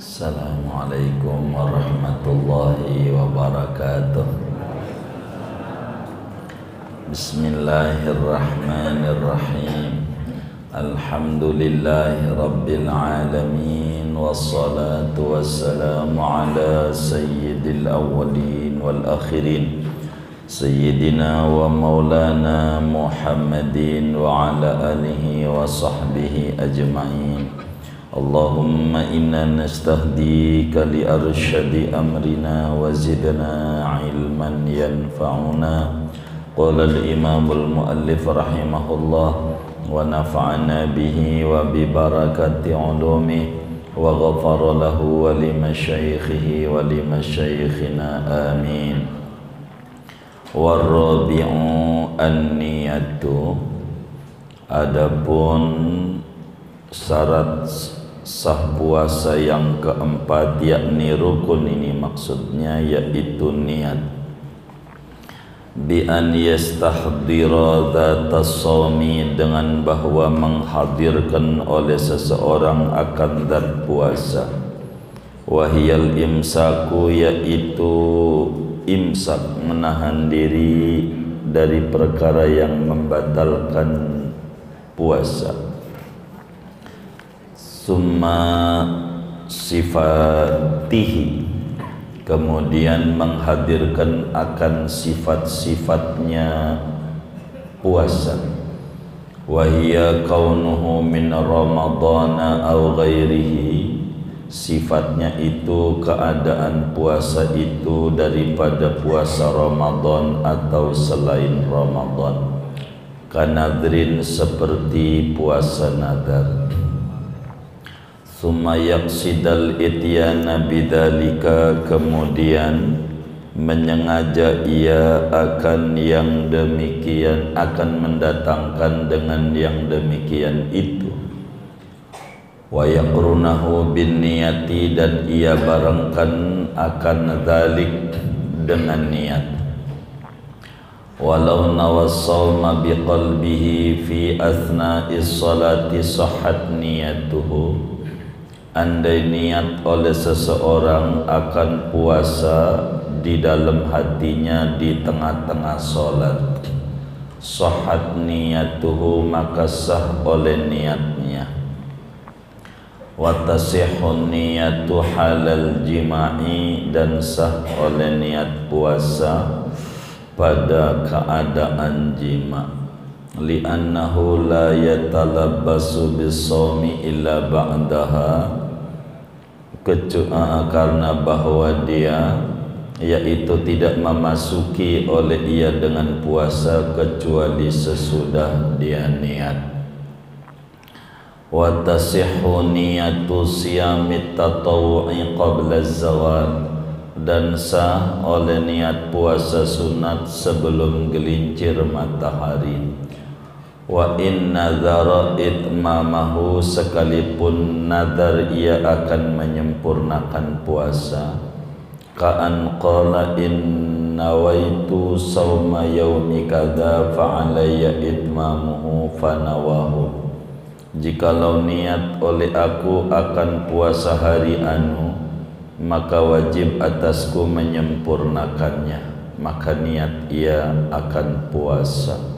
Assalamualaikum warahmatullahi wabarakatuh. Bismillahirrahmanirrahim. Alhamdulillahi rabbil alamin. Wassalatu wassalamu ala sayyidil awwalin wal akhirin, Sayyidina wa maulana Muhammadin wa ala alihi wa sahbihi ajma'in. Allahumma inna nastahdika li arsyadi amrina wa zidna ilman yanfa'una. Qala al-imamul muallif rahimahullah wa nafa'ana bihi wa bi barakati ulumih wa ghafara lahu wa li masyaikhihi wa li masyaikhina amin. Warrabi'u an-niyatu, adapun syarat sah puasa yang keempat, yakni rukun ini maksudnya yaitu niat. Bi an yastahdira dzatas shaumi, dengan bahwa menghadirkan oleh seseorang akan zat puasa. Wahiyal imsaku, yaitu imsak, menahan diri dari perkara yang membatalkan puasa. Summa sifatihi, kemudian menghadirkan akan sifat-sifatnya puasa. Wahia kaunuhu min ramadana aw ghairihi, sifatnya itu keadaan puasa itu daripada puasa Ramadan atau selain Ramadan. Kanadrin, seperti puasa nadar. Summa yaqsidal ityana bidzalika, kemudian menyengaja ia akan yang demikian, akan mendatangkan dengan yang demikian itu. Wa yaqrunahu bin niyati, dan ia barengkan akan dzalik dengan niat. Walau nawassawma biqalbihi fi athna'is salati sahhat niyatuhu, andai niat oleh seseorang akan puasa di dalam hatinya di tengah-tengah solat, sahhat niyatuhu, maka sah oleh niatnya. Wa tasihhun niyatu halal jima'i, dan sah oleh niat puasa pada keadaan jima'. Li'annahu la yatalabbasu bis-shaumi illa ba'daha, karena bahwa dia, yaitu tidak memasuki oleh ia dengan puasa kecuali sesudah dia niat. Wa tasihhu niyatu siyamit tatawwu'i qabla az-zawal, dan sah oleh niat puasa sunat sebelum gelincir matahari. Wa in nadhara itmamahu, sekalipun nadar ia akan menyempurnakan puasa. Ka'an qala in nawaitu sawma yaumi kadza fa'alayya itmamuhu fanawahu, jikalau niat oleh aku akan puasa hari anu, maka wajib atasku menyempurnakannya, maka niat ia akan puasa.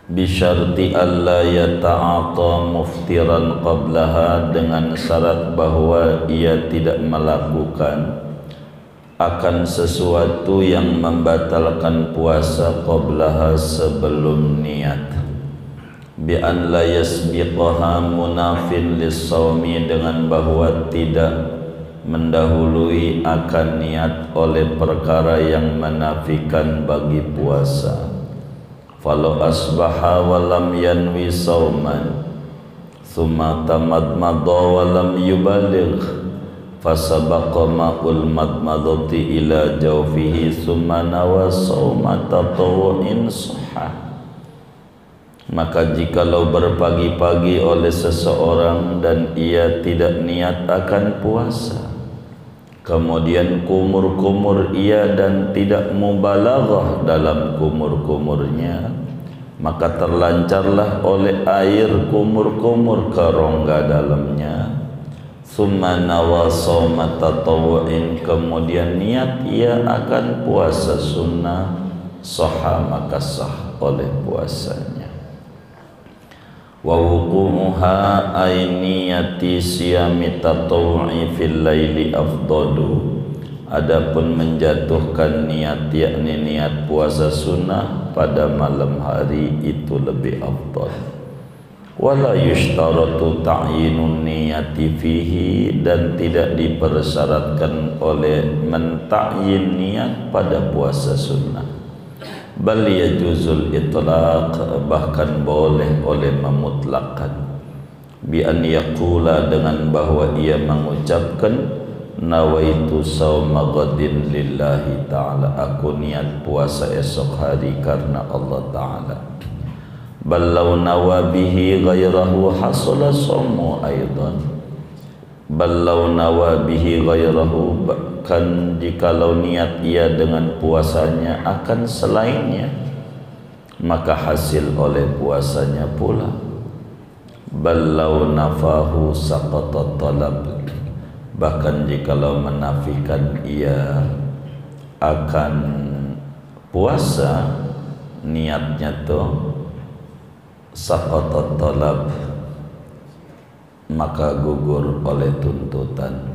Bisyarti alla yata'ata muftiran qablaha, dengan syarat bahwa ia tidak melakukan akan sesuatu yang membatalkan puasa qablaha, sebelum niat. Bi an la yasbiqaha munafin lis-shaumi, dengan bahwa tidak mendahului akan niat oleh perkara yang menafikan bagi puasa. Falau asbaha walam yanwi sauman, thumma tamadmada walam yubaligh, fasabaqa ma'ul madmadati ila jawfihi, thumma nawa sauma tatawu'in sahha. Maka jikalau berpagi-pagi oleh seseorang dan ia tidak niat akan puasa, kemudian kumur-kumur ia dan tidak mubalaghah dalam kumur-kumurnya, maka terlancarlah oleh air kumur-kumur ke rongga dalamnya. Thumma nawa shauma tatawwu'in, kemudian niat ia akan puasa sunnah, sahha maka sah oleh puasanya. Wa wuqu'uha ay niyati siyami tatawwu'i fil laili afdalu, adapun menjatuhkan niat yakni niat puasa sunnah pada malam hari itu lebih afdal. Wala yushtaratu ta'yinun niyati fihi, dan tidak dipersyaratkan oleh mentakyin niat pada puasa sunnah. Bal yajuzul itlaq, bahkan boleh oleh memutlakkan, bi an yaqula, dengan bahwa ia mengucapkan nawaitu shauma ghadin lillahi ta'ala, aku niat puasa esok hari karena Allah ta'ala. Bal law nawa bihi ghairahu hasala shaumu aidan, bal law nawa bihi ghairahu, bahkan jikalau niat ia dengan puasanya akan selainnya maka hasil oleh puasanya pula. Bal law nafahu saqata talab, bahkan jikalau menafikan ia akan puasa, niatnya tuh saqata talab, maka gugur oleh tuntutan.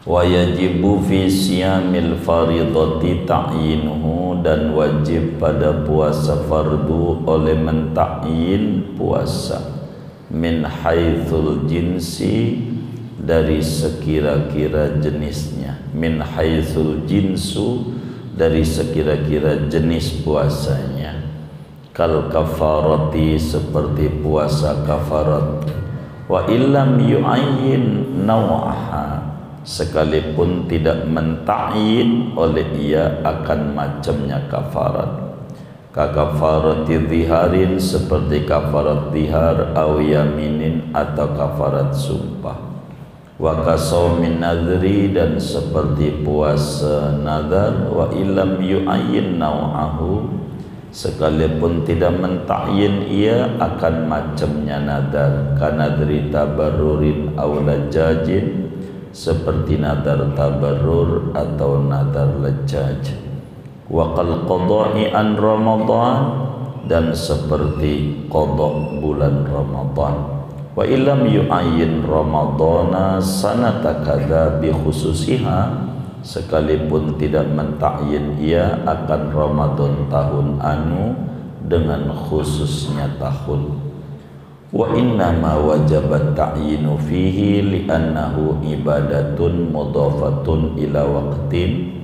Wa yajibu fi siyamil faridati ta'yinuhu, dan wajib pada puasa fardu oleh mentakyin puasa, min haitsul jinsi, dari sekira-kira jenisnya, min haitsul jinsu, dari sekira-kira jenis puasanya. Kal kafarati, seperti puasa kafarat. Wa illam yu'ayyin naw'aha, sekalipun tidak mentakyin oleh ia akan macamnya kafarat. Ka kafarati dhiharin, seperti kafarat dhihar, au yaminin, atau kafarat sumpah. Wa kasaumin nadri, dan seperti puasa nadar. Wa illam yu'ayyin naw'ahu, sekalipun tidak mentakyin ia akan macamnya nadar. Kanadri tabarrurin aw lajajin, seperti nadar tabarrur atau nadar lajaj. Wa qal qada'i an Ramadan, dan seperti qada' bulan Ramadan. Wa illam yu'ayyin Ramadana sanata kadza bi khususiha, sekalipun tidak mentakyin ia akan Ramadan tahun anu dengan khususnya tahun. Wa inna ma wajabat ta'yinu fihi li'annahu ibadatun mudhafatun ila waqtin,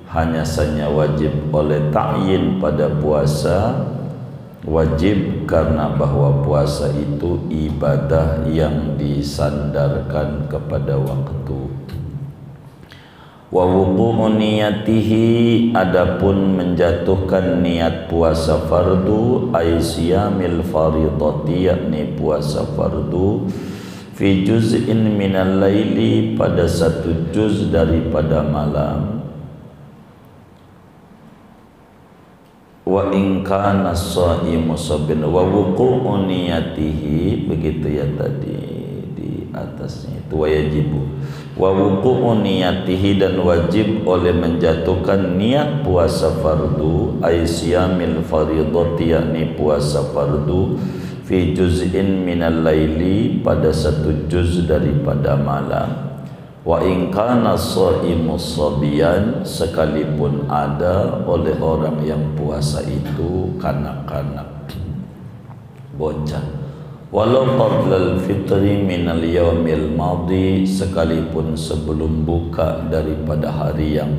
hanya saja wajib oleh ta'yin pada puasa, wajib karena bahwa puasa itu ibadah yang disandarkan kepada waktu. Wa wuqu'u niyatihi, adapun menjatuhkan niat puasa fardu, ay siyamil faridati, yakni puasa fardu, fi juz'in minal laili, pada satu juz daripada malam. Wa in kana as-shaimu sabin, wa wuqu'u niyatihi, begitu ya tadi di atasnya itu, wa yajibu wa wuqu'u niyatihi, dan wajib oleh menjatuhkan niat puasa fardu, ay siyamil faridati, yakni puasa fardu, fi juz'in minal laili, pada satu juz daripada malam. Wa in kana shaimu sabiyan, sekalipun ada oleh orang yang puasa itu kanak-kanak, bocah. Walau qablal fitri minal yaumil madhi, sekalipun sebelum buka daripada hari yang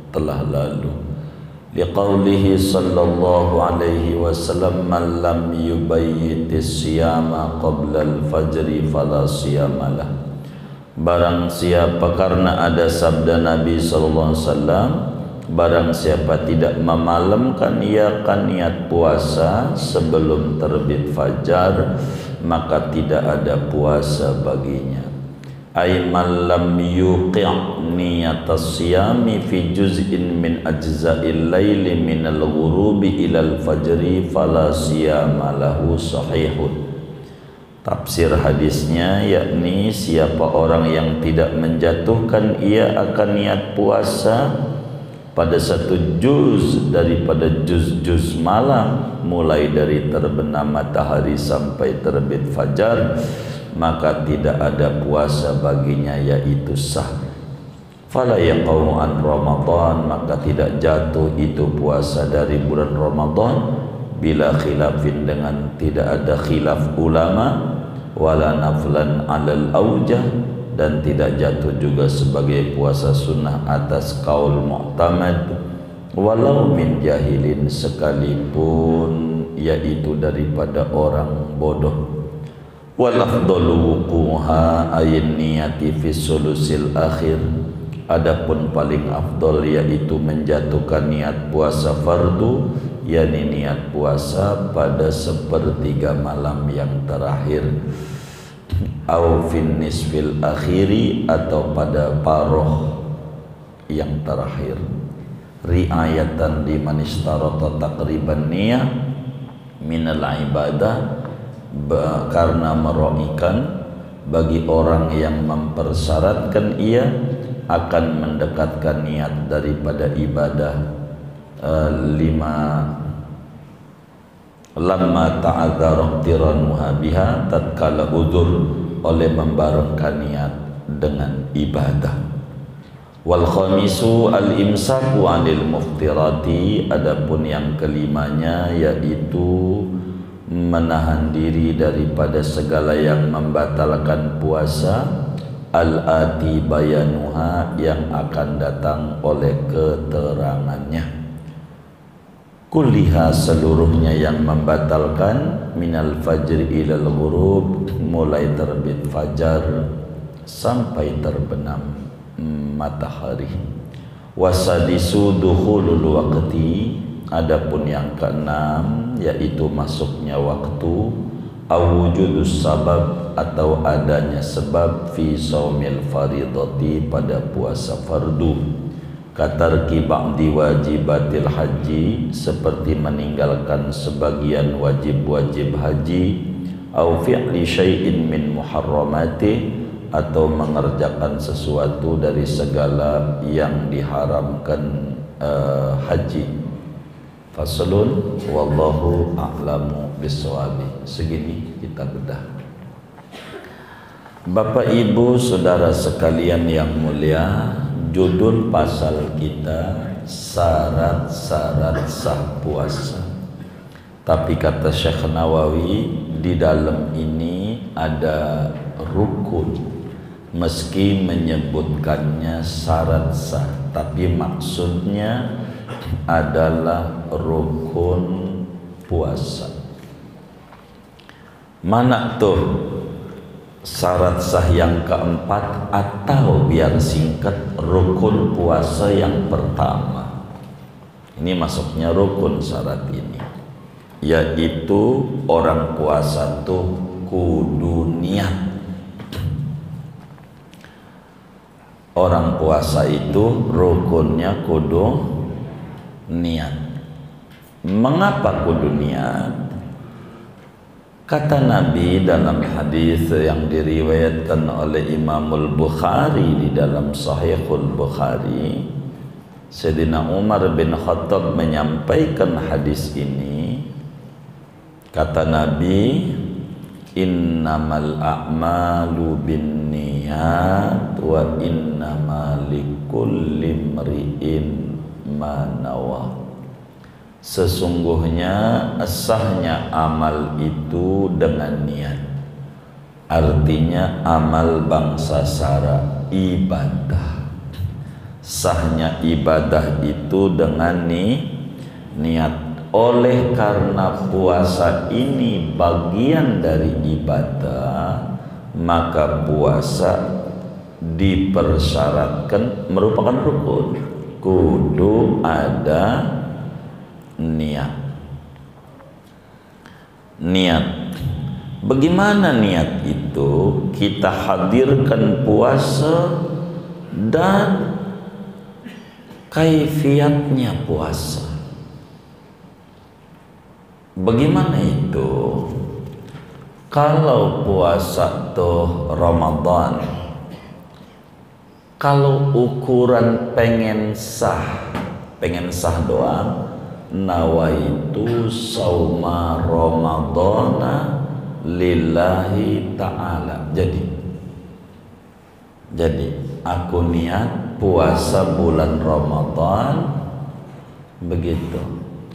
telah lalu. Liqaulihi sallallahu alaihi wasallam, man lam yubayyitis siyama qablal fajri fala siyamalah. Barang siapa, karena ada sabda Nabi sallallahu alaihi wasallam, barang siapa tidak memalamkan ia akan niat puasa sebelum terbit fajar, maka tidak ada puasa baginya. Ay man lam yuqi' niyatas siyami fi juz'in min ajza'il laili minal ghurubi ilal fajri fala siyama lahu sahihun. Tafsir hadisnya yakni siapa orang yang tidak menjatuhkan ia akan niat puasa pada satu juz daripada juz-juz malam mulai dari terbenam matahari sampai terbit fajar, maka tidak ada puasa baginya yaitu sah. Fala yaqau an Ramadan, maka tidak jatuh itu puasa dari bulan Ramadan bila khilafin, dengan tidak ada khilaf ulama, wala naflan alal aujah, dan tidak jatuh juga sebagai puasa sunnah atas kaul mu'tamad, walau min jahilin, sekalipun yaitu daripada orang bodoh. Wal afdalu wuquha ayin niyati fi sulusil akhir, adapun paling afdol yaitu menjatuhkan niat puasa fardu, yakni niat puasa pada sepertiga malam yang terakhir, au fin nisfil akhiri, atau pada paroh yang terakhir, riayatan di manistarata takriban niyah minal ibadah, karena meroikan bagi orang yang mempersyaratkan ia akan mendekatkan niat daripada ibadah lamma ta'adzara iqtiranuha biha, tatkala udzur oleh membarengkan niat dengan ibadah. Wal khamisu al imsaku 'anil muftirati, adapun yang kelimanya yaitu menahan diri daripada segala yang membatalkan puasa, al-ati bayanuha, yang akan datang oleh keterangannya. Kulliha, seluruhnya yang membatalkan, minal fajri ilal ghurub, mulai terbit fajar sampai terbenam matahari. Wasadisu dukhulul waqti, adapun yang keenam yaitu masuknya waktu, awujudus sabab, atau adanya sebab, fi saumil faridati, pada puasa fardu, katarki ba'di wajibatil haji, seperti meninggalkan sebagian wajib-wajib haji, au fi'li syai'in min muharramati, atau mengerjakan sesuatu dari segala yang diharamkan haji. Faslun, wallahu a'lamu bissawabi. Segini kita bedah. Bapak Ibu Saudara sekalian yang mulia, judul pasal kita syarat-syarat sah puasa. Tapi kata Syekh Nawawi, di dalam ini ada rukun, meski menyebutkannya syarat sah, tapi maksudnya adalah rukun puasa. Mana tuh syarat sah yang keempat, atau biar singkat, rukun puasa yang pertama? Ini masuknya rukun syarat ini, yaitu orang puasa tuh kudu niat. Orang puasa itu rukunnya kudu niat. Mengapa kudu niat? Kata Nabi dalam hadis yang diriwayatkan oleh Imamul Bukhari di dalam Sahihul Bukhari, Sayyidina Umar bin Khattab menyampaikan hadis ini. Kata Nabi, innamal a'malu binniyat wa innamal likulli imri'in ma nawa. Sesungguhnya sahnya amal itu dengan niat. Artinya amal bangsa sara, ibadah. Sahnya ibadah itu dengan niat. Oleh karena puasa ini bagian dari ibadah, maka puasa dipersyaratkan merupakan rukun. Kudu ada niat. Niat. Bagaimana niat itu? Kita hadirkan puasa dan kaifiatnya puasa. Bagaimana itu? Kalau puasa tuh Ramadan, kalau ukuran pengen sah doang, nawaitu sauma Ramadana lillahi ta'ala. Jadi aku niat puasa bulan Ramadan begitu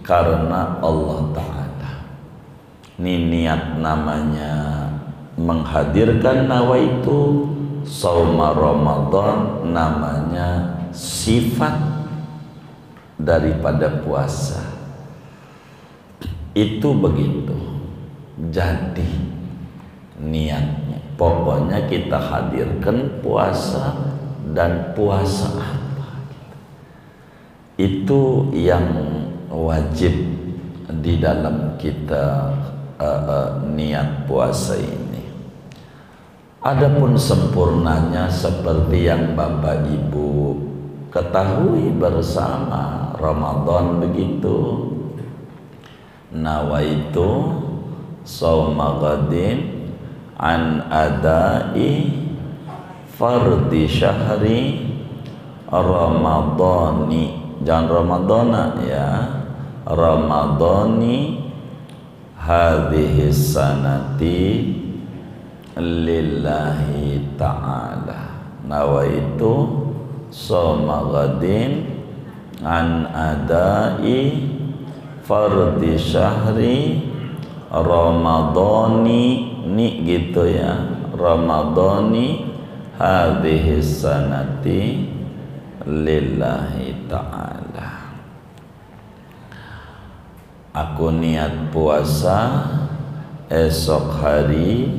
karena Allah Ta'ala. Ini niat namanya menghadirkan nawaitu sauma Ramadan, namanya sifat daripada puasa. Itu begitu. Jadi niatnya pokoknya kita hadirkan puasa, dan puasa apa? Itu yang wajib di dalam kita niat puasa ini. Adapun sempurnanya seperti yang Bapak Ibu ketahui bersama, Ramadan begitu. Nawaitu shauma ghadin an adai fardhi syahri Ramadhani, jangan Ramadana ya, Ramadhani hadhihi sanati lillahi ta'ala. Nawaitu shauma ghadin an adai fardhi syahri Ramadhani, ni gitu ya, Ramadhani hadhihi sanati lillahi ta'ala. Aku niat puasa esok hari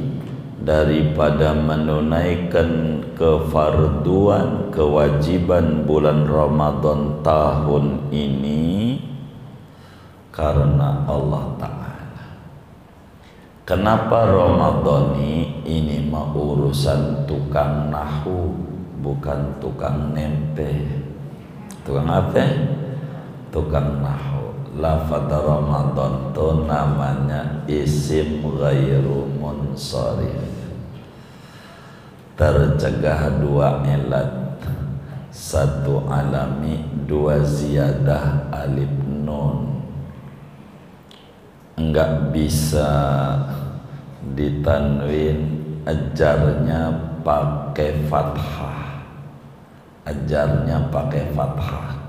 daripada menunaikan kefarduan, kewajiban bulan Ramadan tahun ini karena Allah Ta'ala. Kenapa Ramadhani? Ini mah urusan tukang nahu, bukan tukang nempe. Tukang apa? Tukang nahu. Lafaz Ramadan itu namanya isim ghairu munsharif, tercegah dua ilat, satu alami, dua ziyadah alif nun. Enggak bisa ditanwin, ajarnya pakai fathah,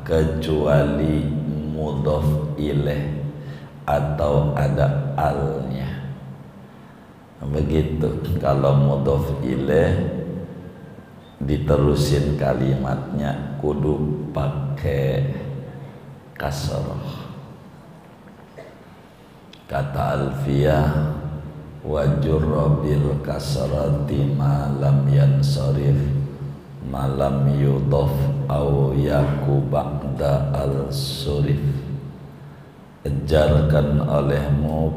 kecuali mudhof ilaih atau ada alnya. Begitu. Kalau mudhof ilaih diterusin kalimatnya kudu pakai kasroh. Kata Alfiyah, wajurra bil kasrati ma lam yansarif malam yudhof au yaku ba'da al-surif. Ejarkan olehmu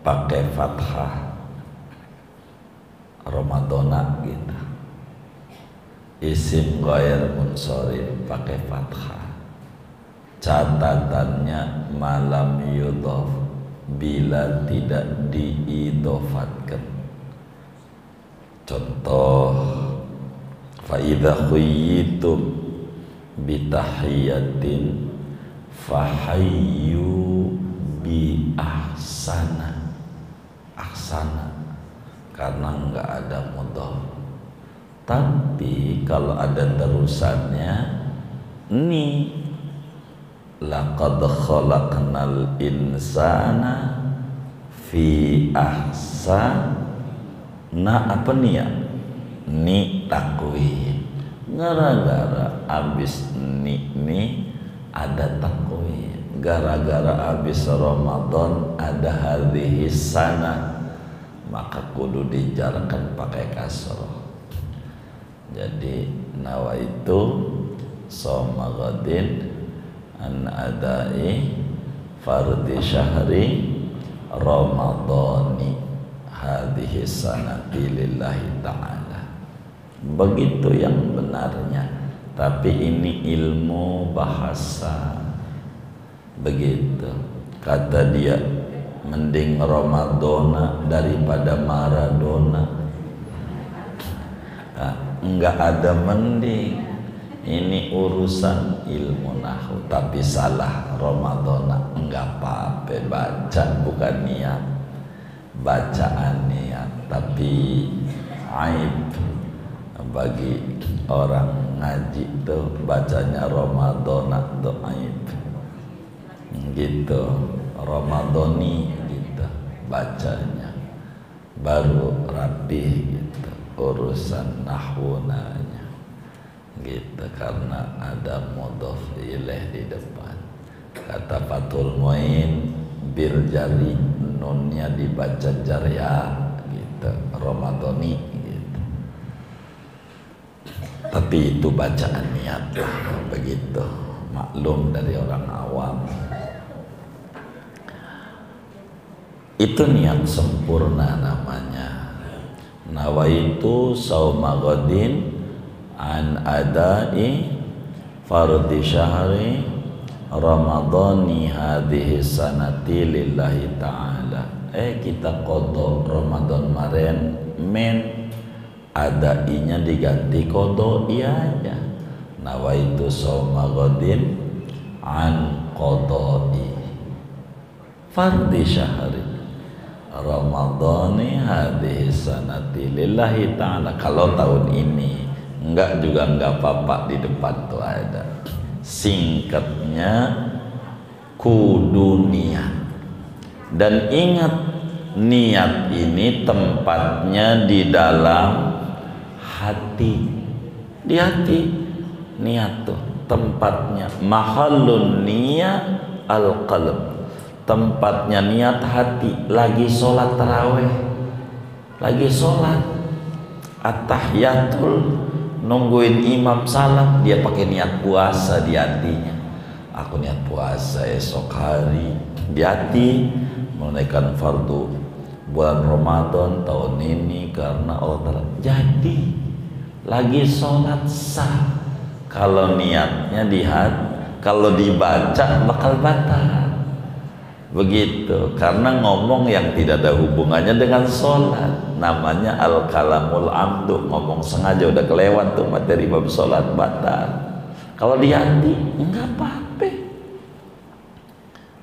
pakai fathah Ramadana gitu, isim ghair munsharif pakai fathah, catatannya malam yudhof, bila tidak diidofatkan. Contoh, fa idza khuyyitum bitahiyatin fahayyu bi ahsana, karena enggak ada mudhof. Tapi kalau ada terusannya, ni laqad khalaqnal insana fi ahsana, apa nih ya, ni takwin. Gara-gara abis ni ada takwin, gara-gara abis Ramadan ada hadhihi sana, maka kudu dijarkan pakai kasroh. Jadi nawaitu shauma ghadin an adai fardhi syahri Ramadhani hadhihi sanati lillahi ta'ala. Begitu yang benarnya. Tapi ini ilmu bahasa. Begitu kata dia, mending Ramadona daripada Maradona. Nah, enggak ada mending. Ini urusan ilmu nahwu, tapi salah Ramadona enggak apa-apa, baca bukan niat, bacaan niat, tapi aib bagi orang ngaji tuh bacanya Ramadona tuh aib gitu, Ramadoni gitu bacanya, baru rapi gitu urusan nahwunanya gitu, karena ada mudhof ilaih di depan. Kata Fathul Muin, bir jari nunnya dibaca jarya gitu, Ramadoni gitu. Tapi itu bacaan niat lah, begitu maklum dari orang awam. Itu niat sempurna namanya. Nawaitu sauma ghadin an adai fardhi syahri ramadhani hadhihi sanati lillahi ta'ala. Kita qadha Ramadan maren men adainya diganti qadha aja. Nawaitu sauma ghadin an qadai fardhi syahri ramadhani hadhihi sanati lillahi ta'ala. Kalau tahun ini enggak juga enggak apa-apa, di depan tuh ada singkatnya kudu niat. Dan ingat, niat ini tempatnya di dalam hati, di hati. Niat tuh tempatnya mahallun niyat al-qalb, tempatnya niat hati. Lagi sholat taraweh, lagi sholat at-tahiyatul, nungguin imam salam, dia pakai niat puasa di hatinya. Aku niat puasa esok hari, di hati menunaikan fardu bulan Ramadan tahun ini karena Allah Ta'ala. Jadi lagi sholat sah. Kalau niatnya di hati, kalau dibaca bakal batal. Begitu, karena ngomong yang tidak ada hubungannya dengan sholat, namanya al-kalamul amdu, ngomong sengaja, udah kelewat tuh materi bab sholat, batal. Kalau di hati enggak apa-apa.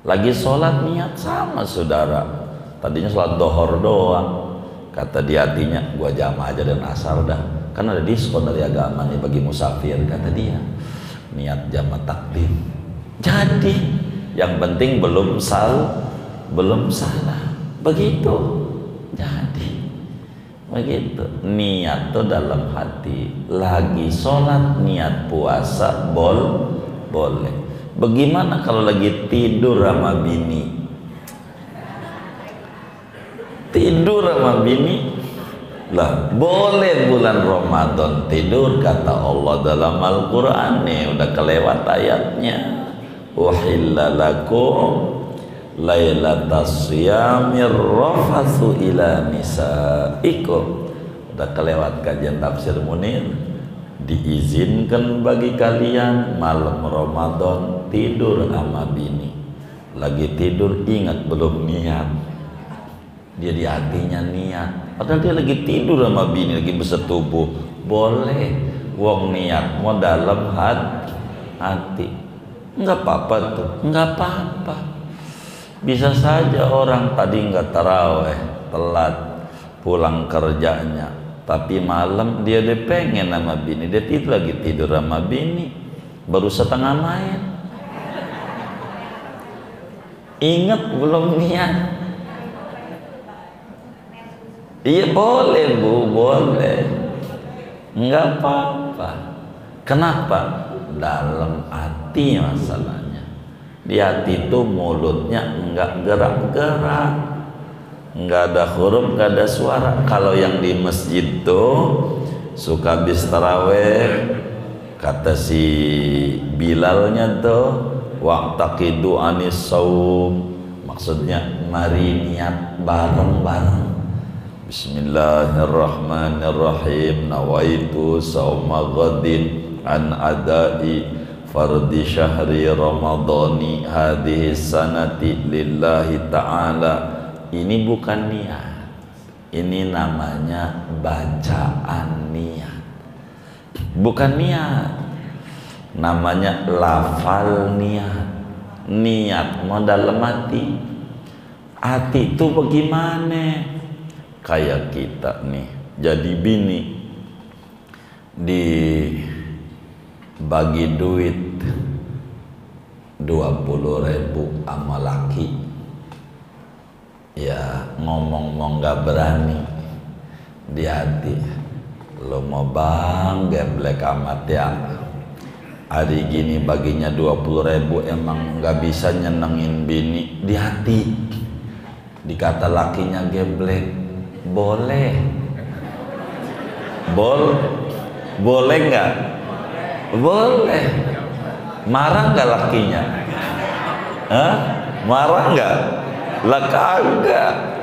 Lagi sholat niat sama saudara, tadinya sholat dohor doang, kata di hatinya gua jamaah aja dan asar dah, kan ada diskon dari agama nih bagi musafir, kata dia. Niat jamaah takdim, jadi yang penting belum salah, begitu. Jadi begitu, niat tuh dalam hati. Lagi sholat niat puasa boleh. Bagaimana kalau lagi tidur sama bini? Tidur sama bini lah boleh bulan Ramadan tidur, kata Allah dalam Al-Quran nih, udah kelewat ayatnya. Uhilla lakum lailatas siyamir rafathu ila nisaikum. Udah kelewat kajian tafsir Munir. Diizinkan bagi kalian malam Ramadan tidur sama bini. Lagi tidur ingat belum niat, dia di hatinya niat, padahal dia lagi tidur sama bini, lagi bersetubuh. Boleh, wong niat mau dalam hati. Enggak apa-apa tuh, enggak apa-apa. Bisa saja orang tadi enggak taraweh, telat pulang kerjanya, tapi malam dia udah pengen sama bini, dia lagi tidur sama bini, baru setengah main. Ingat belum niat? Iya boleh Bu, boleh, enggak apa-apa. Kenapa? Dalam hati masalahnya. Di hati itu mulutnya enggak gerak-gerak, enggak ada huruf, enggak ada suara. Kalau yang di masjid tuh suka habis taraweh, kata si Bilalnya tuh waqtaqidu anis saum, maksudnya mari niat bareng-bareng. Bismillahirrahmanirrahim. Nawaitu sauma ghadin an adai fardi syahri ramadhani hadhihi sanati lillahi ta'ala. Ini bukan niat, ini namanya bacaan niat, bukan niat, namanya lafal niat. Niat mau dalam hati. Hati itu bagaimana? Kayak kita nih jadi bini, dibagi duit 20.000 sama laki, ya ngomong mau nggak berani di hati, lo mau bang geblek amat ya, hari gini baginya 20.000 emang nggak bisa nyenengin bini. Di hati dikata lakinya geblek, boleh boleh nggak? Boleh. Marah nggak lakinya? Hah? Marah nggak? Lah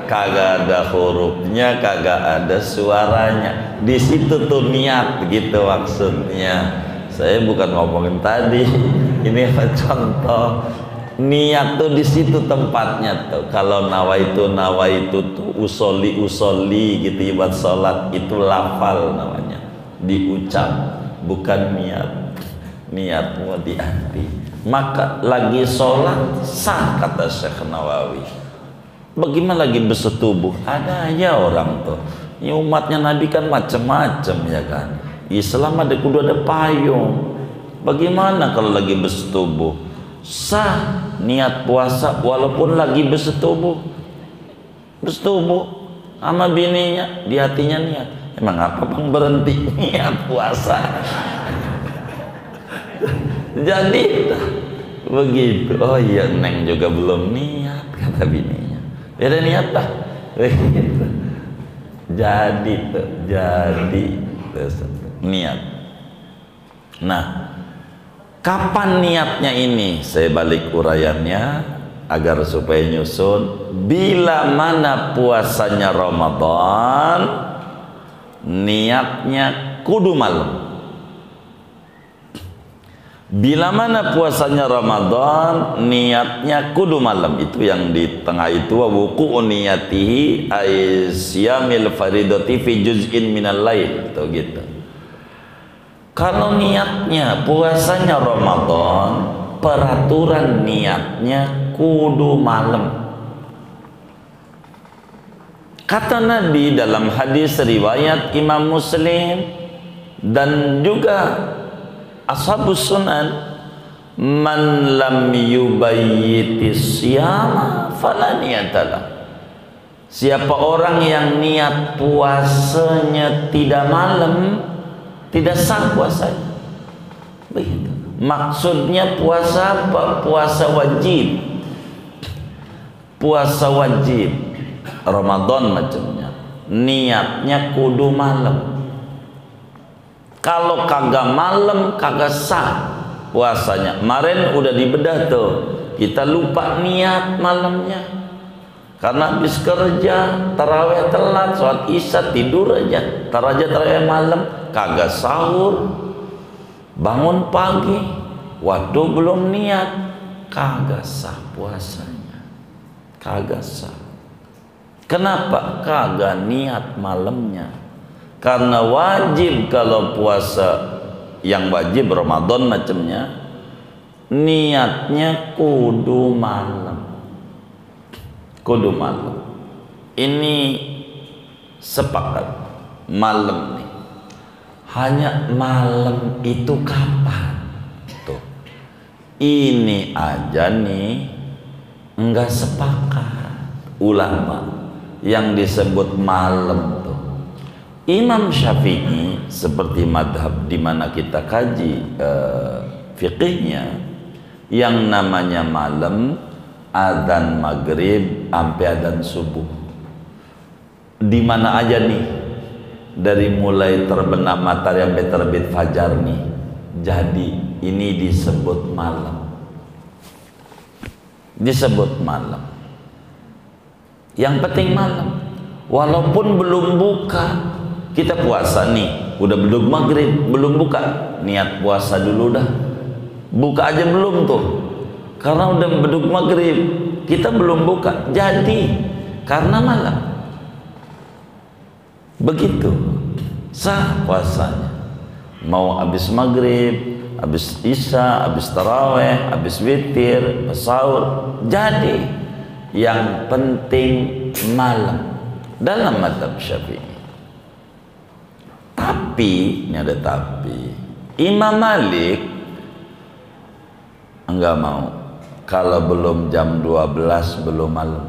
kagak ada hurufnya, kagak ada suaranya. Di situ tuh niat gitu maksudnya. Saya bukan ngomongin tadi, ini contoh. Niat tuh di situ tempatnya tuh. Kalau nawaitu tuh usoli gitu, buat sholat itu lafal namanya, diucap, bukan niat. Niat mau di hati. Maka lagi sholat sah kata Syekh Nawawi. Bagaimana lagi bersetubuh? Ada aja orang tuh. Ya umatnya Nabi kan macam-macam ya kan. Islam ada kudu ada payung. Bagaimana kalau lagi bersetubuh? Sah niat puasa walaupun lagi bersetubuh sama bininya, di hatinya niat. Emang apa bang berhenti niat puasa? Jadi begitu. Oh iya, neng juga belum niat kata bininya. Beda niat lah. Begitu. Jadi niat. Nah, kapan niatnya ini? Saya balik uraiannya agar supaya nyusun. Bila mana puasanya Ramadan, niatnya kudu malam. Bila mana puasanya Ramadan, niatnya kudu malam. Itu yang di tengah itu, wa wuqu'u niyatihi ay siyamil faridati fi juz'in minal lail. Itu gitu. Kalau niatnya puasanya Ramadan, peraturan niatnya kudu malam. Kata Nabi dalam hadis riwayat Imam Muslim dan juga Ashabus Sunan, man lam yubayyitis siyama fala niyatalah. Siapa orang yang niat puasanya tidak malam, tidak sah puasanya. Begitu. Maksudnya puasa apa? Puasa wajib. Puasa wajib Ramadan macamnya. Niatnya kudu malam. Kalau kagak malam kagak sah puasanya. Kemarin udah dibedah tuh. Kita lupa niat malamnya. Karena habis kerja, tarawih telat, sholat isya tidur aja. Tarawih malam, kagak sahur. Bangun pagi, waduh belum niat, kagak sah puasanya. Kagak sah. Kenapa? Kagak niat malamnya. Karena wajib kalau puasa yang wajib Ramadan macamnya, niatnya kudu malam. Kudu malam. Ini sepakat malam nih. Hanya malam itu kapan? Tuh. Ini aja nih enggak sepakat ulama yang disebut malam tuh. Imam Syafi'i seperti madhab di mana kita kaji fikihnya, yang namanya malam adzan maghrib sampai adzan subuh. Di mana aja nih, dari mulai terbenam matahari sampai terbit fajar nih. Jadi ini disebut malam. Disebut malam. Yang penting malam. Walaupun belum buka. Kita puasa nih, udah belum maghrib, belum buka, niat puasa dulu dah. buka aja belum tuh, karena udah beduk maghrib, kita belum buka, jadi karena malam. Begitu sah puasanya, mau habis maghrib, habis isya, habis taraweh, habis witir, habis sahur, jadi yang penting malam dalam mazhab Syafi'i. Tapi, ini ada tapi, Imam Malik enggak mau. Kalau belum jam 12 belum malam.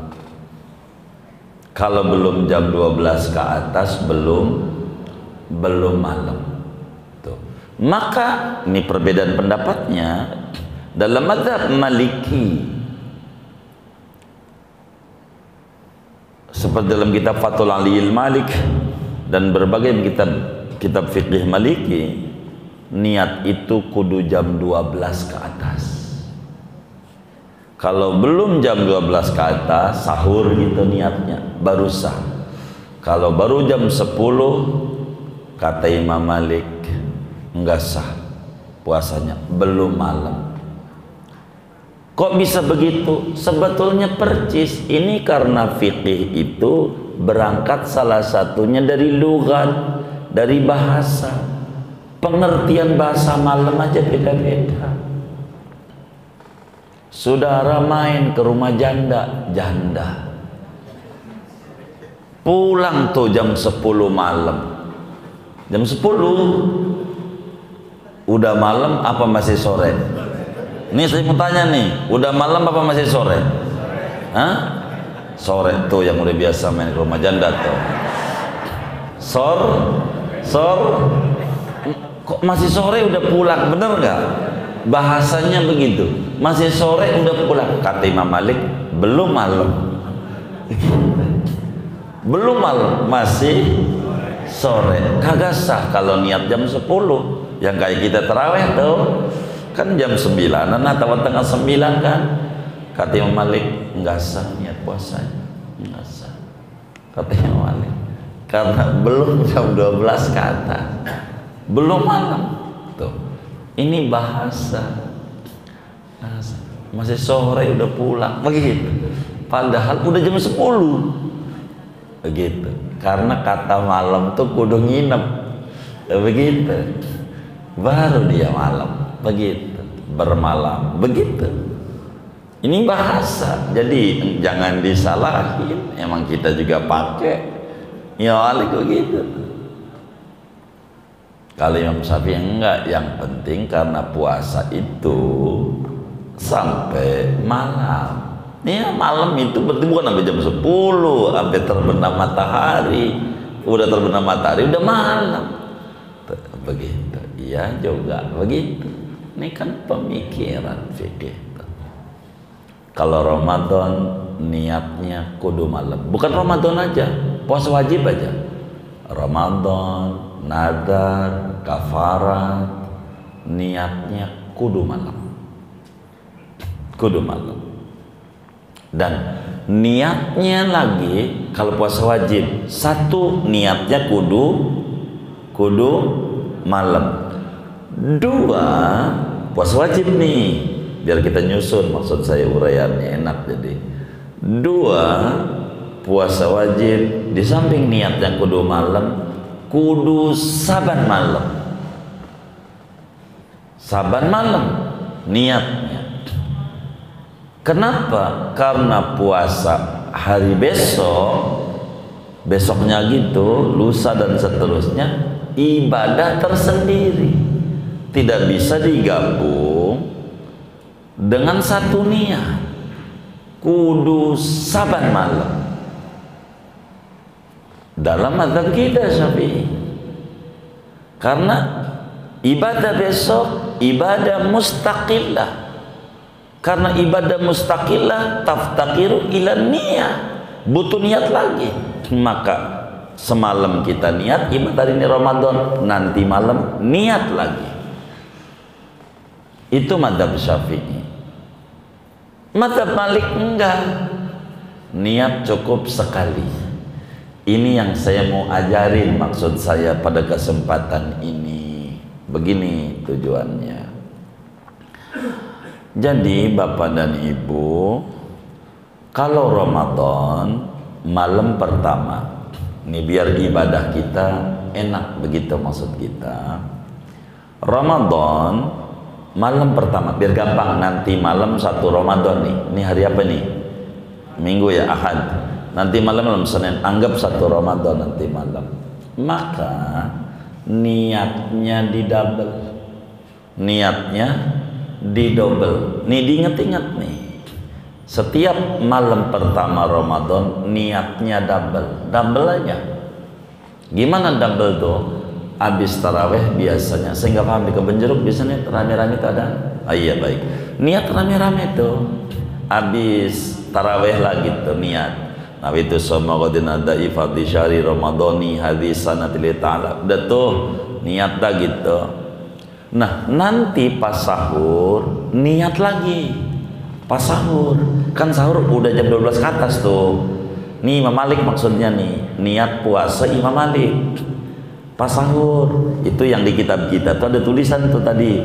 Kalau belum jam 12 ke atas belum malam. Tuh. Maka ini perbedaan pendapatnya dalam mazhab Maliki. Seperti dalam kitab Fathul Aliyil Malik dan berbagai kitab fikih Maliki, niat itu kudu jam 12 ke atas. Kalau belum jam 12 ke atas, sahur gitu niatnya, baru sah. Kalau baru jam 10, kata Imam Malik, enggak sah puasanya, belum malam. Kok bisa begitu? Sebetulnya percis. Ini karena fikih itu berangkat salah satunya dari lughat, dari bahasa. Pengertian bahasa malam aja beda-beda. Saudara main ke rumah janda. Pulang tuh jam 10 malam. Jam 10 udah malam apa masih sore? Nih saya mau tanya nih, udah malam apa masih sore? Hah? Sore tuh yang udah biasa main ke rumah janda tuh. Sor, kok masih sore udah pulang, bener nggak? Bahasanya begitu, masih sore udah pulang. Kata Imam Malik, belum malam. Belum malam, masih sore. Kagak sah kalau niat jam 10, yang kayak kita taraweh tuh. Kan jam 9 atau tengah 9 kan. Kata Imam Malik, enggak sah niat puasanya, enggak sah. Kata Imam Malik, karena belum jam 12 ke atas, belum malam. Tuh, ini bahasa masih sore udah pulang, begitu. Padahal udah jam 10, begitu. Karena kata malam tuh kudu nginep, begitu. Baru dia malam. Begitu, bermalam, begitu. Ini bahasa, jadi jangan disalahin. Emang kita juga pakai. Ya Malik begitu. Kalau Imam Syafi'i enggak, yang penting karena puasa itu sampai malam. Ya malam itu berarti bukan sampai jam 10, sampai terbenam matahari. Udah terbenam matahari, udah malam. Begitu, iya juga begitu. Ini kan pemikiran fikih. Kalau Ramadan niatnya kudu malam. Bukan Ramadan aja, puasa wajib aja. Ramadan, nadar, kafarat, niatnya kudu malam. Kudu malam. Dan niatnya lagi kalau puasa wajib, satu niatnya kudu malam. Dua, puasa wajib nih, biar kita nyusun, maksud saya uraiannya enak. Jadi dua, puasa wajib di samping niat yang kudu malam, kudu saban malam. Saban malam niatnya. Kenapa? Karena puasa hari besoknya gitu, lusa dan seterusnya, ibadah tersendiri. Tidak bisa digabung dengan satu niat. Kudu saban malam dalam mazhab kita Syafi'i. Karena ibadah besok ibadah mustaqillah. Karena ibadah mustaqillah taftakiru ila niat, butuh niat lagi. Maka semalam kita niat ibadah ini Ramadan, nanti malam niat lagi. Itu mazhab Syafi'i. Mazhab Malik enggak, niat cukup sekali. Ini yang saya mau ajarin, maksud saya pada kesempatan ini. Begini tujuannya. Jadi Bapak dan Ibu, kalau Ramadan malam pertama, ini biar ibadah kita enak, begitu maksud kita. Ramadan malam pertama, biar gampang, nanti malam 1 Ramadan nih. Ini hari apa nih? Minggu ya, Ahad. Nanti malam Senin, anggap 1 Ramadan nanti malam. Maka niatnya didouble. Niatnya didouble. Nih diingat-ingat nih. Setiap malam pertama Ramadan niatnya double. Double aja. Gimana double tuh? Habis taraweh biasanya, saya nggak paham di Kebun Jeruk biasanya rame-rame itu ada. Ah iya baik. Niat rame-rame tuh. Habis taraweh lagi tuh niat. Nah itu sama qadin adai fadhi syahri ramadhani hadis sanatil ta'ala. Udah tuh niat dah gitu. Nah nanti pas sahur niat lagi. Pas sahur kan sahur udah jam 12 ke atas tuh. Nih Imam Malik maksudnya nih, niat puasa Imam Malik pas sahur. Itu yang di kitab kita tuh ada tulisan tuh tadi,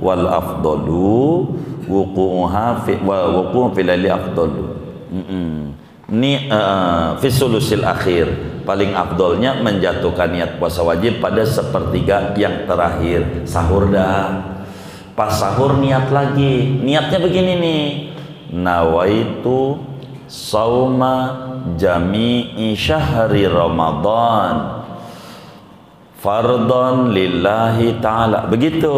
wal afdalu wuqu'uha fi wa wuqu'u fil laili afdalu. Ini fi sulusil akhir, paling afdolnya menjatuhkan niat puasa wajib pada sepertiga yang terakhir. Sahur dah, pas sahur niat lagi. Niatnya begini nih, nawaitu sauma jami'i syahri Ramadan fardhon lillahi ta'ala. Begitu.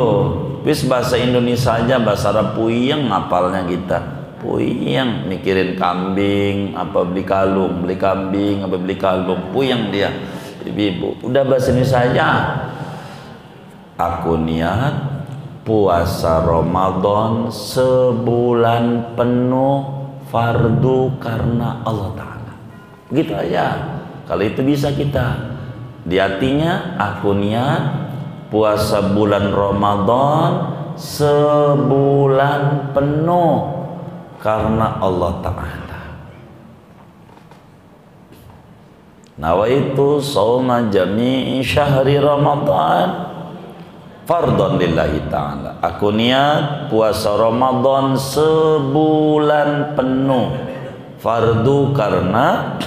Wis bahasa Indonesia aja, bahasa Arab puyeng ngapalnya kita. Puyeng mikirin kambing apa beli kalung, beli kambing apa beli kalung, puyeng dia. Ibu-ibu, udah bahasa Indonesia aja. Aku niat puasa Ramadan sebulan penuh fardu karena Allah Ta'ala. Gitu aja. Kalau itu bisa kita. Di hatinya aku niat puasa bulan Ramadan sebulan penuh karena Allah Ta'ala. Nawaitu shauma jami'i syahri Ramadan fardhon lillahi ta'ala. Aku niat puasa Ramadan sebulan penuh fardu karena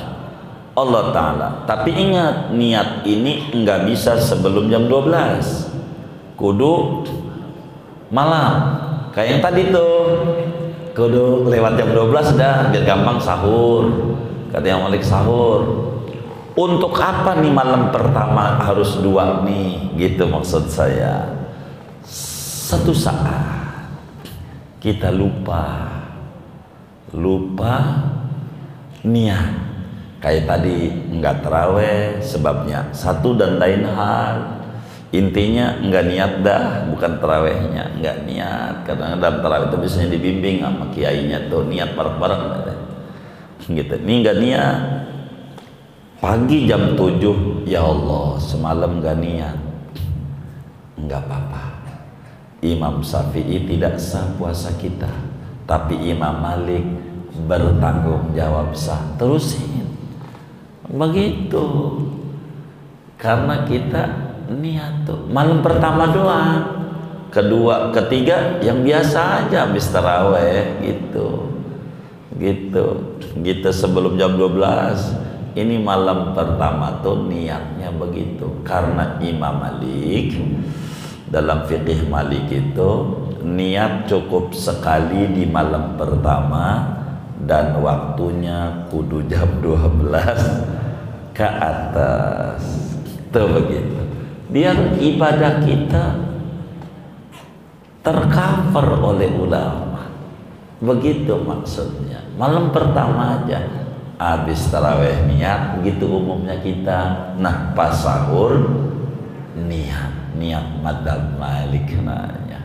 Allah Ta'ala. Tapi ingat, niat ini nggak bisa sebelum jam 12, kudu malam kayak yang tadi tuh, kudu lewat jam 12 dah biar gampang sahur. Kata yang Malik sahur. Untuk apa nih malam pertama harus 2 nih, gitu maksud saya. Satu saat kita lupa niat. Kayak tadi enggak terawih sebabnya satu dan lain hal. Intinya enggak niat dah, bukan terawihnya, enggak niat. Karena dalam terawih itu biasanya dibimbing sama kiainya tuh niat bareng-bareng gitu. Ini enggak niat. Pagi jam 7, ya Allah semalam enggak niat. Enggak apa-apa. Imam Syafi'i tidak sah puasa kita, tapi Imam Malik bertanggung jawab sah. Terusin. Begitu, karena kita niat tuh malam pertama doang, kedua, ketiga yang biasa aja habis taraweh gitu sebelum jam 12. Ini malam pertama tuh niatnya begitu, karena Imam Malik dalam fikih Malik itu niat cukup sekali di malam pertama dan waktunya kudu jam 12 ke atas. Tuh begitu. Biar ibadah kita tercover oleh ulama. Begitu maksudnya. Malam pertama aja habis taraweh niat, begitu umumnya kita. Nah, pas sahur niat madhab Malik nanya.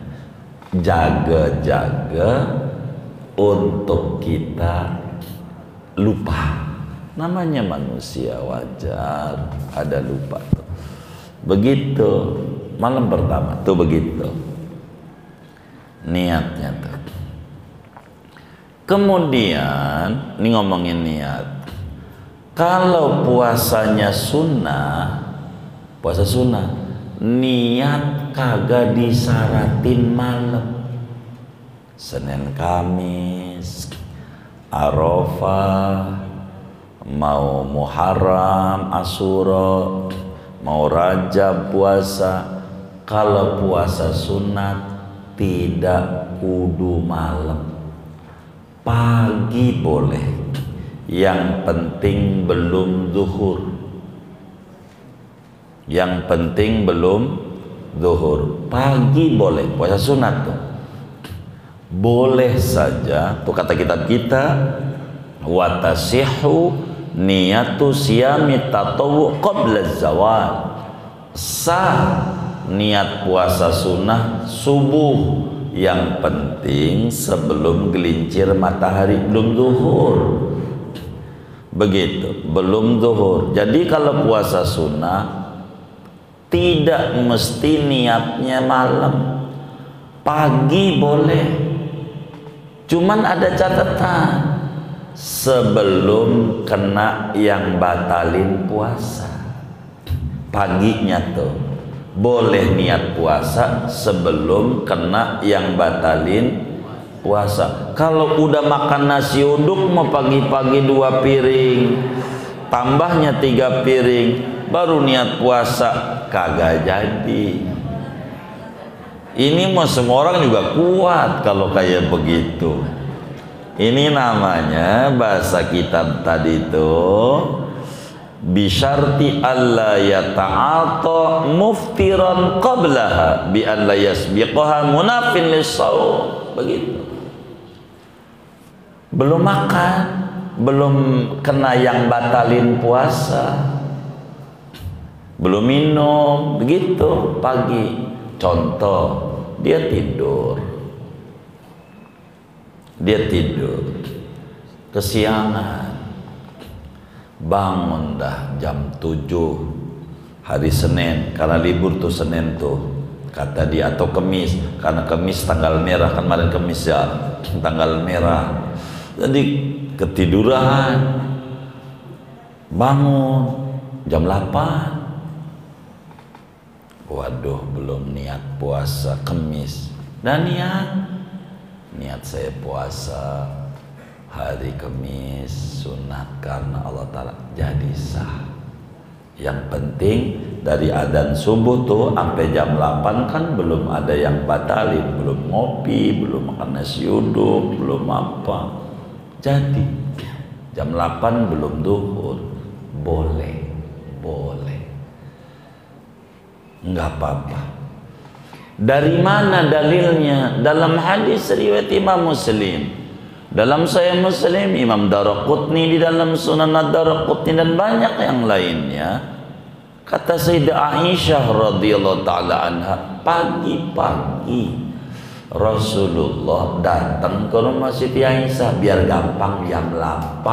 Jaga-jaga untuk kita lupa. Namanya manusia, wajar ada lupa tuh. Begitu malam pertama tuh begitu niatnya tuh. Kemudian ini ngomongin niat. Kalau puasanya sunnah, puasa sunnah, niat kagak disaratin malam. Senin Kamis, Arafah, mau Muharram, Asyura, mau Rajab puasa. Kalau puasa sunat tidak kudu malam, pagi boleh, yang penting belum zuhur. Yang penting belum zuhur. Pagi boleh puasa sunat tuh, boleh saja tuh kata kitab kita, wa tasihhu niyatu siyami tatawwu qabla zawal. Sah niat puasa sunnah subuh, yang penting sebelum gelincir matahari, belum zuhur. Begitu, belum zuhur. Jadi kalau puasa sunnah tidak mesti niatnya malam, pagi boleh. Cuman ada catatan, sebelum kena yang batalin puasa. Paginya tuh boleh niat puasa sebelum kena yang batalin puasa. Kalau udah makan nasi uduk mau pagi-pagi 2 piring, tambahnya 3 piring, baru niat puasa, kagak jadi. Ini mau semua orang juga kuat kalau kayak begitu. Ini namanya bahasa kitab tadi itu bisyarti alla yata'ata muftiran qablaha bi alla yasbiqaha munafin lis-shaum. Begitu. Belum makan, belum kena yang batalin puasa, belum minum, begitu pagi. Contoh, dia tidur kesiangan, bangun dah jam 7 hari Senin, karena libur tuh Senin tuh kata dia, atau Kemis, karena Kemis tanggal merah, kan kemarin Kemis ya tanggal merah. Jadi ketiduran, bangun jam 8, waduh belum niat puasa Kemis, dan niat saya puasa hari Kemis sunat karena Allah Ta'ala, jadi sah. Yang penting dari adzan subuh tuh sampai jam 8 kan belum ada yang batalin, belum ngopi, belum makan nasi uduk, belum apa. Jadi jam 8 belum zuhur, boleh nggak apa-apa. Dari mana dalilnya? Dalam hadis riwayat Imam Muslim, dalam Sahih Muslim, Imam Daraqutni di dalam Sunan Ad-Daraqutni, dan banyak yang lainnya. Kata Sayyidah Aisyah radhiyallahu taala anha, pagi-pagi Rasulullah datang ke rumah Siti Aisyah, biar gampang jam 8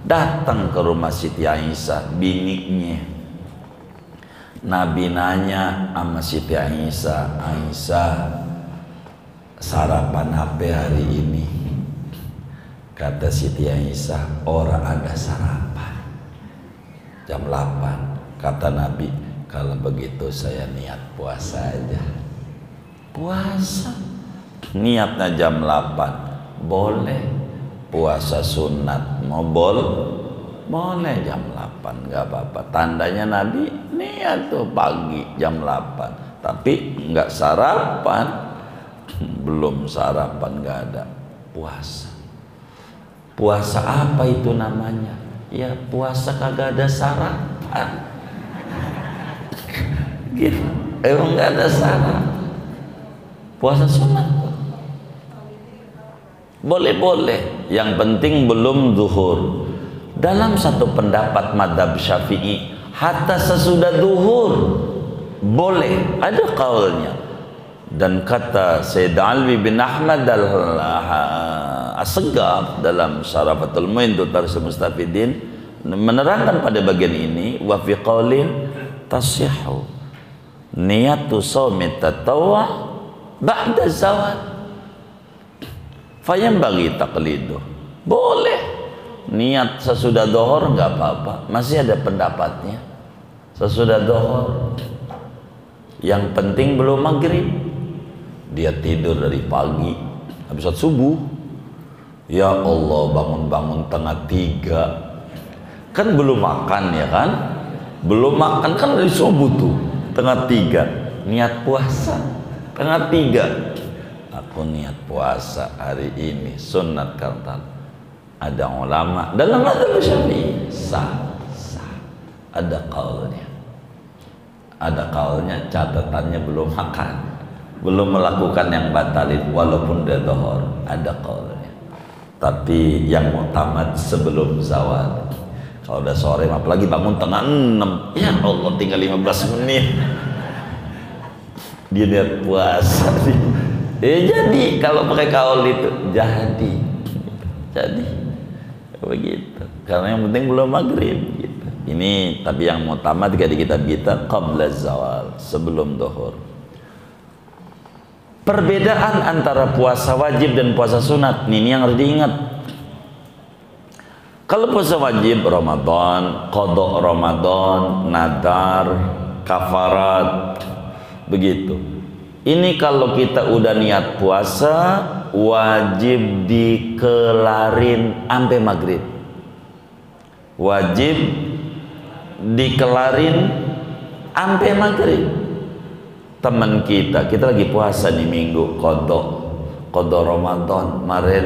datang ke rumah Siti Aisyah, biniknya. Nabi nanya sama Siti Aisyah, Aisyah sarapan apa hari ini? Kata Siti Aisyah, orang ada sarapan jam 8. Kata Nabi, kalau begitu saya niat puasa aja. Puasa niatnya jam 8 boleh. Puasa sunat mau boleh jam 8, nggak apa-apa. Tandanya Nabi niat tuh pagi jam 8, tapi nggak sarapan, belum sarapan, nggak ada puasa. Puasa apa itu namanya? Ya puasa kagak ada sarapan. Gitu. Emang nggak ada sarapan. Puasa sunat boleh, yang penting belum zuhur. Dalam satu pendapat madhab Syafi'i, hatta sesudah zuhur boleh, ada kaulnya. Dan kata Sayyid Alwi bin Ahmad As-Segaf dalam Syarafatul Mu'in Tarikh Mustafidin menerangkan pada bagian ini, wa fi qaulin tasihhu niyatu shaumi tatawwu ba'da zawal fayam bagi taqlidu. Boleh niat sesudah dohor, nggak apa-apa, masih ada pendapatnya. Sesudah dohor, yang penting belum maghrib, Dia tidur dari pagi, habis sholat subuh, ya Allah, bangun-bangun tengah 3, kan belum makan ya kan, belum makan kan dari subuh tuh, tengah 3 niat puasa, tengah 3 aku niat puasa hari ini sunat kartan. Ada ulama dalam mazhab Syafi'i sah, ada kaulnya, catatannya belum makan, belum melakukan yang batalin walaupun udah dohor, ada kaulnya. Tapi yang muktamad sebelum zawal. Kalau udah sore, apalagi bangun tengah 6, ya Allah tinggal 15 menit dia niat puasa. Jadi kalau pakai kaul itu jadi begitu, karena yang penting belum maghrib gitu. Ini tapi yang muktamad di kitab kita qabla zawal, sebelum dohor. Perbedaan antara puasa wajib dan puasa sunat ini yang harus diingat. Kalau puasa wajib Ramadan, qada Ramadan, nadar, kafarat, begitu. Ini kalau kita udah niat puasa wajib dikelarin sampai maghrib. Wajib dikelarin sampai maghrib. Teman kita lagi puasa nih minggu qada Ramadan, kemarin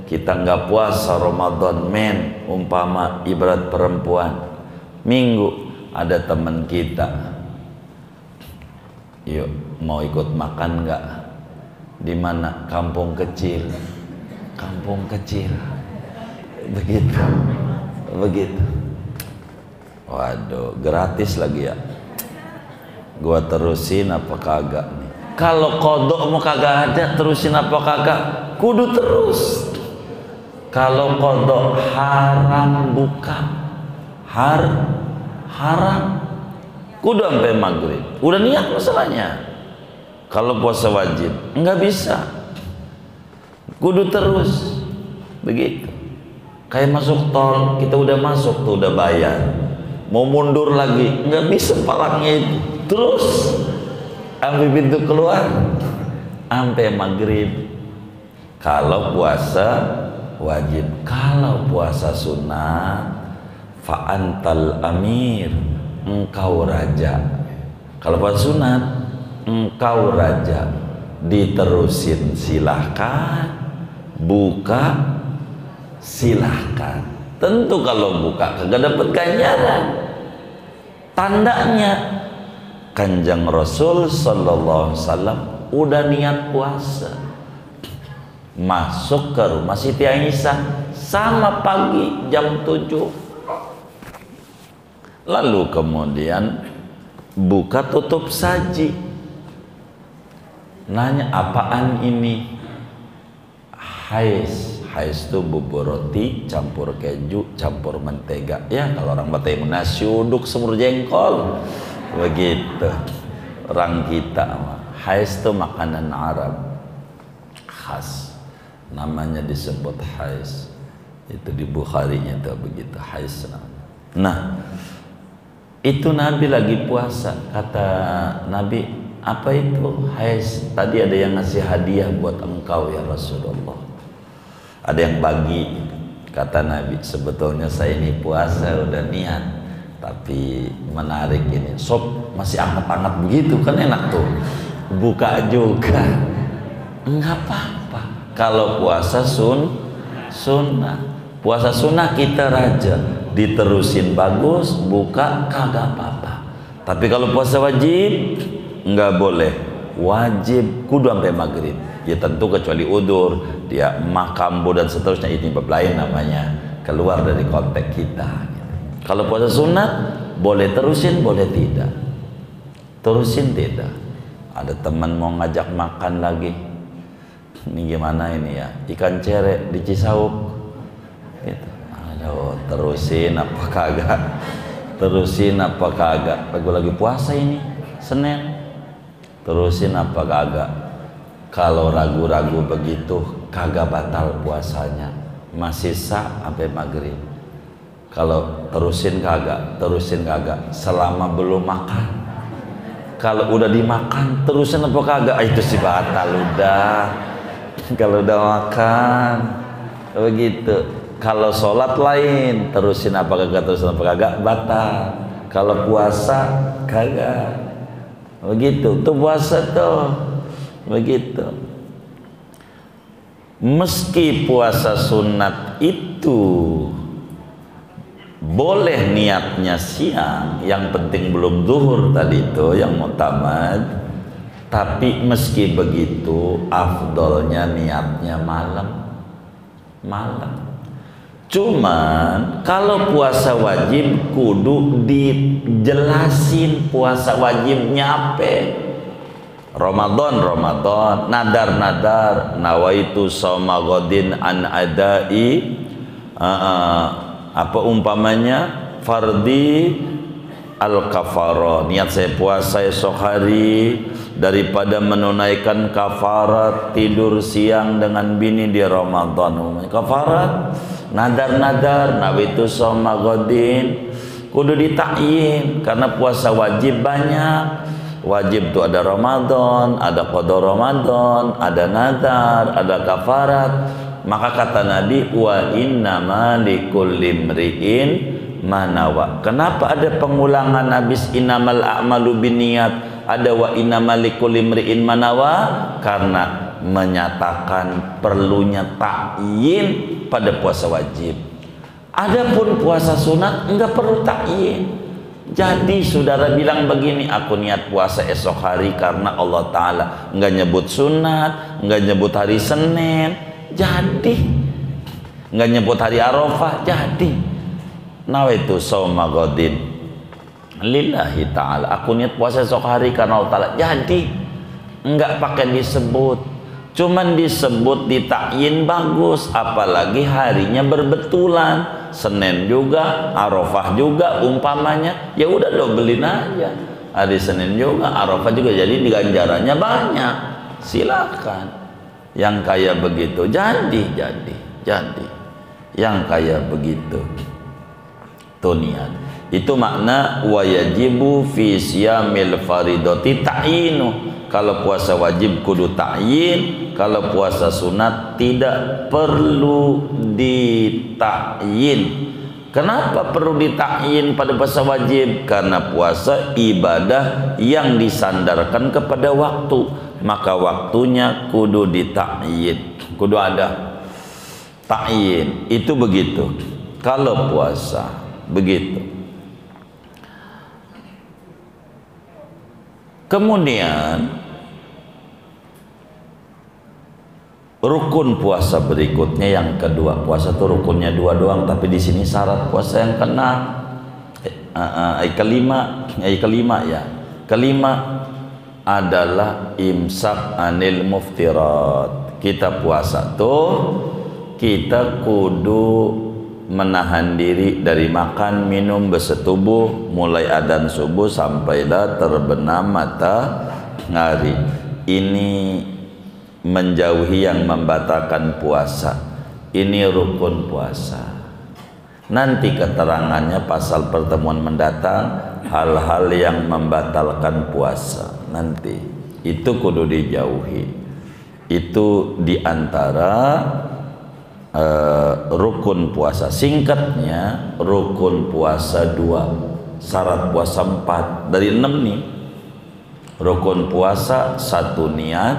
kita nggak puasa Ramadan men, umpama ibarat perempuan, minggu ada teman kita, yuk mau ikut makan nggak? Di mana? Kampung kecil, begitu. Waduh, gratis lagi ya. Gua terusin apa kagak nih? Kalau kodok mau kagak ada, terusin apa kagak? Kudu terus. Kalau kodok haram buka, haram, kudu sampai maghrib. Udah niat masalahnya. Kalau puasa wajib nggak bisa, kudu terus, begitu. Kayak masuk tol, kita udah masuk tuh, udah bayar, mau mundur lagi nggak bisa, palangnya itu terus sampai pintu keluar sampai maghrib. Kalau puasa wajib. Kalau puasa sunat fa'antal amir, engkau raja. Kalau puasa sunat engkau raja, diterusin silahkan, buka silahkan. Tentu kalau buka kagak dapat ganjaran. Tandanya Kanjeng Rasul sallallahu alaihi wasallam udah niat puasa, masuk ke rumah Siti Aisyah sama pagi jam 7, lalu kemudian buka tutup saji. Nanya, apaan ini? Hais itu bubur roti campur keju campur mentega. Ya kalau orang Batak nasi uduk semur jengkol, begitu orang kita. Hais itu makanan Arab khas, namanya disebut hais. Itu di Bukhari-nya itu begitu, hais. Nah itu Nabi lagi puasa, kata Nabi, apa itu hais? Tadi ada yang ngasih hadiah buat engkau ya Rasulullah, ada yang bagi. Kata Nabi, sebetulnya saya ini puasa udah niat, tapi menarik ini sop masih anget-anget begitu kan, enak tuh, buka juga nggak apa-apa. Kalau puasa sunnah, puasa sunnah kita raja, diterusin bagus, buka kagak apa-apa. Tapi kalau puasa wajib nggak boleh, wajib kudu sampai maghrib. Ya tentu kecuali udur, dia makambu dan seterusnya, ini bab lain namanya, keluar dari konteks kita. Kalau puasa sunat boleh terusin, boleh tidak. Terusin tidak. Ada teman mau ngajak makan lagi, ini gimana ini ya, ikan cere di Cisauk gitu. Aduh, terusin apa kagak, terusin apa kagak. Lagi puasa ini Senin, terusin apa kagak. Kalau ragu-ragu begitu kagak batal puasanya, masih sah sampai maghrib. Kalau terusin kagak, selama belum makan Kalau udah dimakan terusin apa kagak? Itu sih batal udah. Kalau udah makan begitu. Kalau sholat lain, terusin apa kagak, terusin apa kagak, batal. Kalau puasa kagak. Begitu. Tuh puasa tuh. Begitu. Meski puasa sunat itu boleh niatnya siang, yang penting belum zuhur tadi itu yang mutamad, tapi meski begitu afdolnya niatnya malam. Cuman kalau puasa wajib kudu dijelasin puasa wajibnya apa. Ramadan, nadar, nawaitu shauma ghadin an adai, apa umpamanya, fardi al kafarah, niat saya puasa esok hari daripada menunaikan kafarat tidur siang dengan bini di Ramadan. Kafarat, nadar, nawaitu shauma ghadin, kudu ditakyin karena puasa wajib banyak. Wajib itu ada Ramadan, ada qada Ramadan, ada nadar, ada kafarat. Maka kata Nabi, wa innama likulli imri'in manawa. Kenapa ada pengulangan habis innamal a'malu binniyat, ada wa innamal likulli imri'in manawa? Karena menyatakan perlunya takyin pada puasa wajib. Adapun puasa sunat enggak perlu takyin. Jadi saudara bilang begini, aku niat puasa esok hari karena Allah Ta'ala nggak nyebut sunat, nggak nyebut hari Senin, jadi nggak nyebut hari Arafah, jadi nawaitu shauma ghadin lillahi ta'ala, aku niat puasa esok hari karena Allah Ta'ala, jadi nggak pakai disebut. Cuman disebut ditakyin bagus, apalagi harinya berbetulan, Senin juga, Arafah juga umpamanya, ya udah dobelin aja. Hari Senin juga, Arafah juga, jadi ganjarannya banyak. Silakan. Yang kayak begitu, jadi. Yang kayak begitu. Tuh niat. Itu makna wa yajibu fi siyamil faridati ta'yinu. Kalau puasa wajib kudu ta'yin, kalau puasa sunat tidak perlu ditakyin. Kenapa perlu ditakyin pada puasa wajib? Karena puasa ibadah yang disandarkan kepada waktu, maka waktunya kudu ditakyin, kudu ada takyin. Itu begitu. Kalau puasa begitu. Kemudian rukun puasa berikutnya yang kedua. Puasa itu rukunnya dua doang, tapi di sini syarat puasa yang keenam, kelima ya. Kelima adalah imsak anil muftirat. Kita puasa tuh kita kudu menahan diri dari makan minum bersetubuh mulai adzan subuh sampailah terbenam matahari. Ini menjauhi yang membatalkan puasa. Ini rukun puasa. Nanti keterangannya pasal pertemuan mendatang, hal-hal yang membatalkan puasa. Nanti itu kudu dijauhi. Itu diantara rukun puasa. Singkatnya rukun puasa 2, syarat puasa 4. Dari 6 nih, rukun puasa 1 niat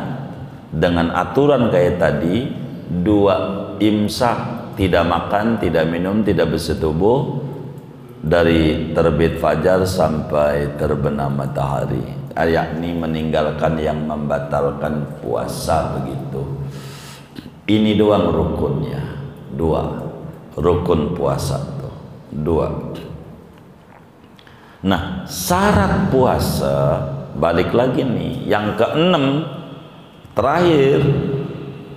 dengan aturan kayak tadi, 2 imsak, tidak makan, tidak minum, tidak bersetubuh dari terbit fajar sampai terbenam matahari, yakni meninggalkan yang membatalkan puasa. Begitu. Ini doang rukunnya, 2 rukun puasa tuh, 2. Nah, syarat puasa balik lagi nih, yang keenam terakhir.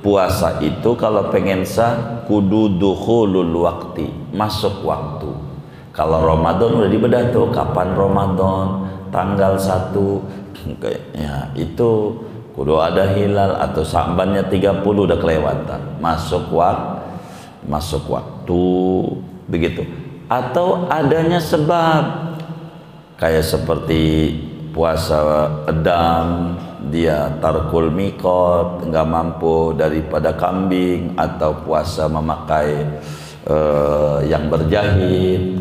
Puasa itu kalau pengen sah kudu dukhulul waktu, masuk waktu. Kalau Ramadan udah dibedah tuh, kapan Ramadan, tanggal 1 ya, itu kudu ada hilal atau Sa'bannya 30 udah kelewatan, masuk waktu begitu. Atau adanya sebab kayak seperti puasa edam, dia tarkul mikot, nggak mampu daripada kambing, atau puasa memakai yang berjahit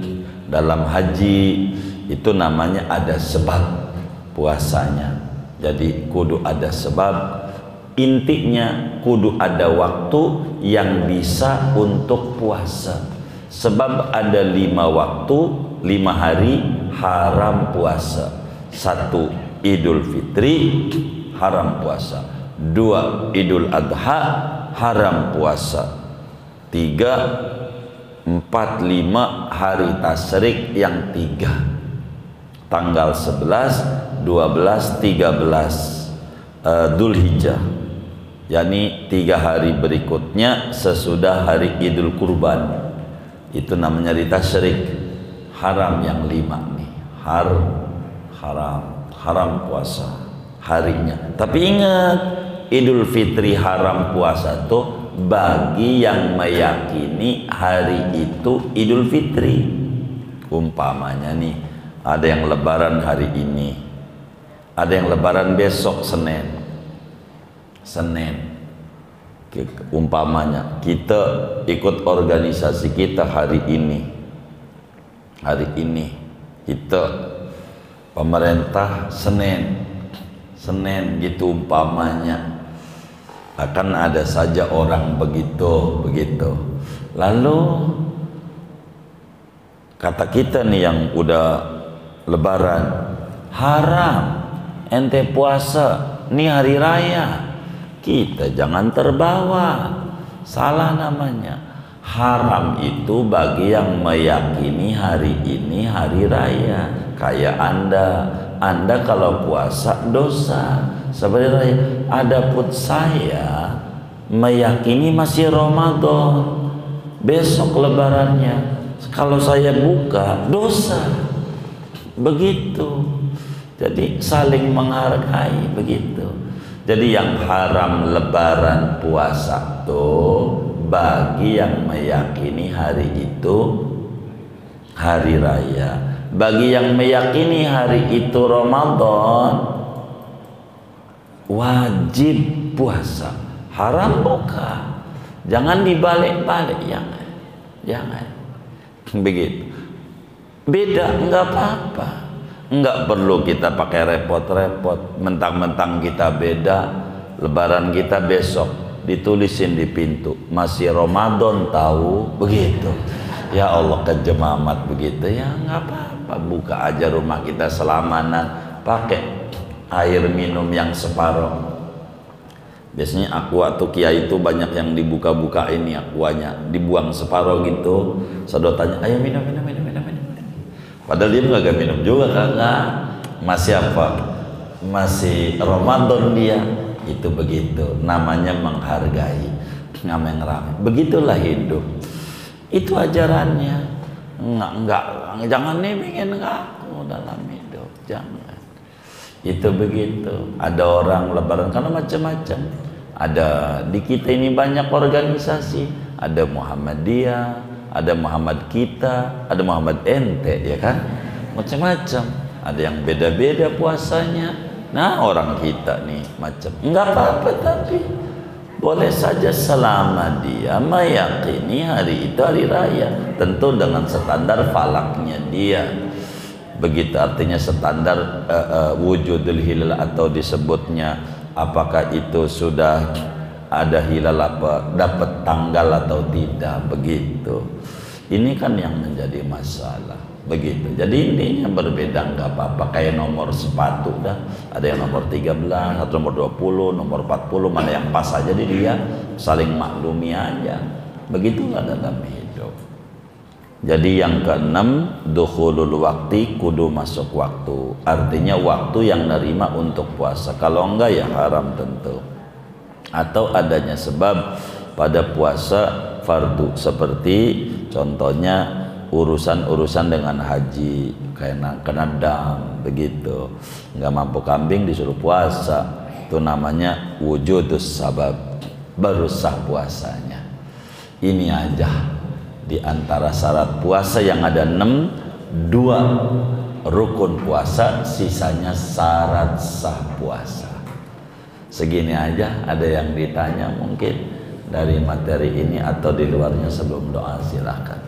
dalam haji, itu namanya ada sebab puasanya. Jadi kudu ada sebab, intinya kudu ada waktu yang bisa untuk puasa. Sebab ada 5 waktu, 5 hari haram puasa. 1 Idul Fitri haram puasa, 2 Idul Adha haram puasa, 3, 4, 5 hari tasyrik yang 3, tanggal 11, 12, 13 Dzulhijjah, yakni 3 hari berikutnya sesudah hari Idul Kurban. Itu namanya hari tasyrik. Haram yang 5 nih, haram puasa harinya. Tapi ingat, Idul Fitri haram puasa tuh bagi yang meyakini hari itu Idul Fitri. Umpamanya nih, ada yang lebaran hari ini, ada yang lebaran besok Senin. Umpamanya kita ikut organisasi kita hari ini kita pemerintah Senin gitu umpamanya, akan ada saja orang begitu. Lalu kata kita nih yang udah lebaran, haram ente puasa nih hari raya. Kita jangan terbawa, salah namanya. Haram itu bagi yang meyakini hari ini hari raya. Kayak Anda kalau puasa dosa sebenarnya. Adapun saya meyakini masih Ramadan, besok lebarannya. Kalau saya buka dosa, begitu. Jadi saling menghargai begitu. Jadi yang haram lebaran puasa tuh bagi yang meyakini hari itu hari raya. Bagi yang meyakini hari itu Ramadan, wajib puasa. Haram buka. Jangan dibalik-balik, jangan. Begitu. Beda enggak apa-apa. Enggak perlu kita pakai repot-repot, mentang-mentang kita beda, lebaran kita besok, ditulisin di pintu, masih Ramadan tahu, begitu. Ya Allah, kejemamat begitu, ya enggak apa-apa, buka aja rumah kita selamanan, pakai air minum yang separoh. Biasanya aqua tuh kiai itu banyak yang dibuka-buka ini aquanya, dibuang separoh gitu. Sedotannya, ayo minum. Padahal dia nggak minum juga, kagak. Masih apa? Masih Ramadan dia. Itu begitu. Namanya menghargai, namanya ngeramai. Begitulah hidup. Itu ajarannya. Jangan nemengin ngaku dalam hidup. Jangan. Itu begitu. Ada orang lebaran karena macam-macam. Ada di kita ini banyak organisasi. Ada Muhammadiyah, ada Muhammad kita, ada Muhammad ente, ya kan? Macam-macam. Ada yang beda-beda puasanya. Nah, orang kita nih macam enggak apa-apa, tapi boleh saja selama dia meyakini hari itu hari raya, tentu dengan standar falaknya dia. Begitu artinya standar wujudul hilal, atau disebutnya apakah itu sudah ada hilal apa, dapat tanggal atau tidak, begitu. Ini kan yang menjadi masalah, begitu. Jadi intinya berbeda, nggak apa-apa. Kayak nomor sepatu dah, ada yang nomor 13, atau nomor 20, nomor 40, mana yang pas aja dia, saling maklumi aja. Begitulah dalam hidup. Jadi yang keenam, dukhulul waktu, kudu masuk waktu. Artinya waktu yang nerima untuk puasa. Kalau enggak ya haram tentu. Atau adanya sebab pada puasa fardu, seperti contohnya urusan-urusan dengan haji, kena dam, begitu, nggak mampu kambing disuruh puasa, itu namanya wujudus sabab, baru sah puasanya. Ini aja di antara syarat puasa yang ada 6, 2 rukun puasa, sisanya syarat sah puasa. Segini aja. Ada yang ditanya mungkin dari materi ini atau di luarnya sebelum doa, silahkan.